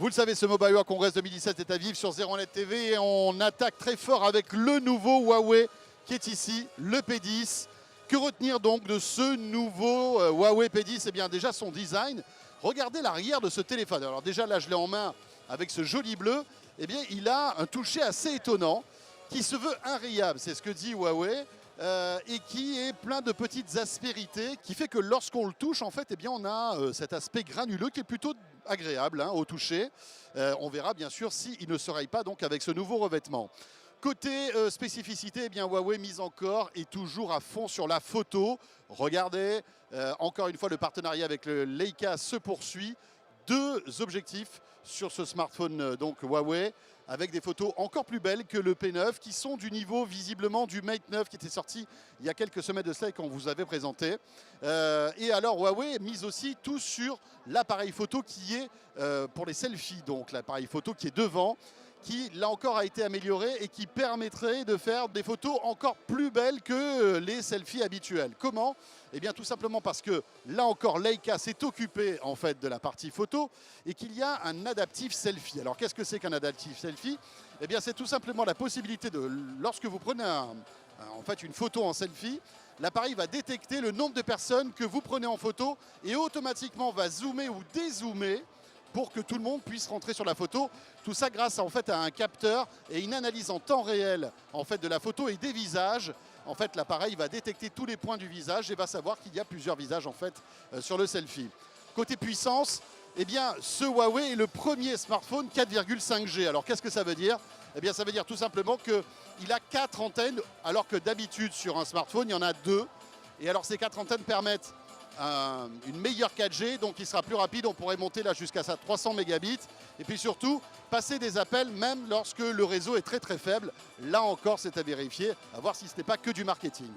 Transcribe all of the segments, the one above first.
Vous le savez, ce Mobile World Congress 2017 est à vivre sur 01net TV et on attaque très fort avec le nouveau Huawei qui est ici, le P10. Que retenir donc de ce nouveau Huawei P10? Eh bien déjà son design. Regardez l'arrière de ce téléphone. Alors déjà là je l'ai en main avec ce joli bleu. Eh bien il a un toucher assez étonnant qui se veut inrayable, c'est ce que dit Huawei. Et qui est plein de petites aspérités qui fait que lorsqu'on le touche, en fait, eh bien, on a cet aspect granuleux qui est plutôt agréable au toucher. On verra bien sûr s'il ne se raye pas donc avec ce nouveau revêtement. Côté spécificité, eh bien, Huawei mise encore et toujours à fond sur la photo. Regardez, encore une fois, le partenariat avec le Leica se poursuit. Deux objectifs sur ce smartphone donc Huawei, avec des photos encore plus belles que le P9, qui sont du niveau visiblement du Mate 9 qui était sorti il y a quelques semaines de cela et qu'on vous avait présenté. Et alors Huawei mise aussi tout sur l'appareil photo qui est pour les selfies, donc l'appareil photo qui est devant, qui là encore a été amélioré et qui permettrait de faire des photos encore plus belles que les selfies habituelles. Comment? Eh bien tout simplement parce que là encore Leica s'est occupé en fait de la partie photo et qu'il y a un adaptif selfie. Alors qu'est-ce que c'est qu'un adaptif selfie? Eh bien c'est tout simplement la possibilité de, lorsque vous prenez en fait une photo en selfie, l'appareil va détecter le nombre de personnes que vous prenez en photo et automatiquement va zoomer ou dézoomer pour que tout le monde puisse rentrer sur la photo. Tout ça grâce en fait à un capteur et une analyse en temps réel en fait de la photo et des visages. En fait, l'appareil va détecter tous les points du visage et va savoir qu'il y a plusieurs visages en fait sur le selfie. Côté puissance, eh bien, ce Huawei est le premier smartphone 4,5G. Alors qu'est-ce que ça veut dire? Eh bien, ça veut dire tout simplement qu'il a 4 antennes, alors que d'habitude sur un smartphone, il y en a 2. Et alors ces 4 antennes permettent une meilleure 4G, donc il sera plus rapide, on pourrait monter là jusqu'à 300 mégabits et puis surtout passer des appels même lorsque le réseau est très très faible. Là encore c'est à vérifier, à voir si ce n'est pas que du marketing.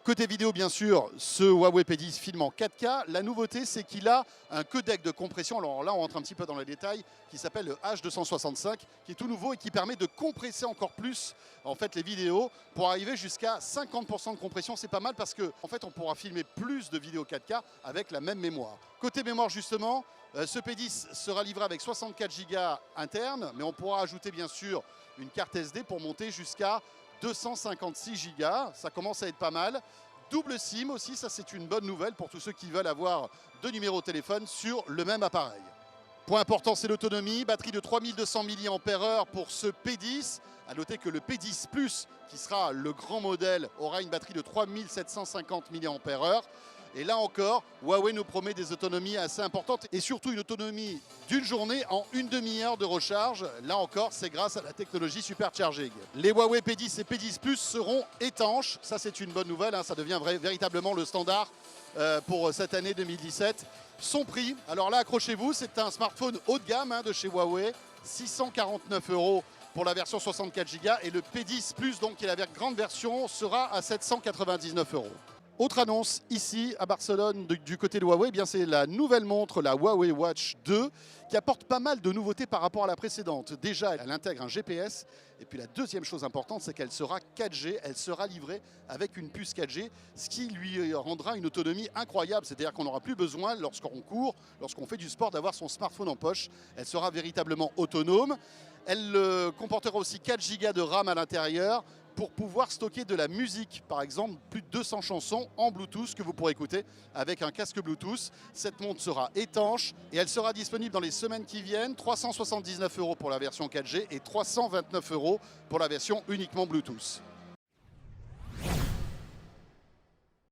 Côté vidéo, bien sûr, ce Huawei P10 filme en 4K. La nouveauté, c'est qu'il a un codec de compression, alors là on rentre un petit peu dans les détails, qui s'appelle le H265, qui est tout nouveau et qui permet de compresser encore plus en fait, les vidéos pour arriver jusqu'à 50% de compression. C'est pas mal parce qu'en fait, on pourra filmer plus de vidéos 4K avec la même mémoire. Côté mémoire, justement, ce P10 sera livré avec 64 Go interne, mais on pourra ajouter bien sûr une carte SD pour monter jusqu'à 256 Go, ça commence à être pas mal. Double SIM aussi, ça c'est une bonne nouvelle pour tous ceux qui veulent avoir deux numéros de téléphone sur le même appareil. Point important, c'est l'autonomie, batterie de 3200 mAh pour ce P10. A noter que le P10 Plus, qui sera le grand modèle, aura une batterie de 3750 mAh. Et là encore, Huawei nous promet des autonomies assez importantes et surtout une autonomie d'une journée en une demi-heure de recharge. Là encore, c'est grâce à la technologie Supercharging. Les Huawei P10 et P10 Plus seront étanches. Ça, c'est une bonne nouvelle. Ça devient véritablement le standard pour cette année 2017. Son prix, alors là, accrochez-vous, c'est un smartphone haut de gamme de chez Huawei. 649 € pour la version 64 Go et le P10 Plus, donc qui est la grande version, sera à 799 €. Autre annonce ici à Barcelone du côté de Huawei, eh bien c'est la nouvelle montre, la Huawei Watch 2, qui apporte pas mal de nouveautés par rapport à la précédente. Déjà, elle intègre un GPS. Et puis la deuxième chose importante, c'est qu'elle sera 4G. Elle sera livrée avec une puce 4G, ce qui lui rendra une autonomie incroyable. C'est-à-dire qu'on n'aura plus besoin, lorsqu'on court, lorsqu'on fait du sport, d'avoir son smartphone en poche. Elle sera véritablement autonome. Elle comportera aussi 4 Go de RAM à l'intérieur, pour pouvoir stocker de la musique, par exemple plus de 200 chansons en Bluetooth que vous pourrez écouter avec un casque Bluetooth. Cette montre sera étanche et elle sera disponible dans les semaines qui viennent. 379 € pour la version 4G et 329 € pour la version uniquement Bluetooth.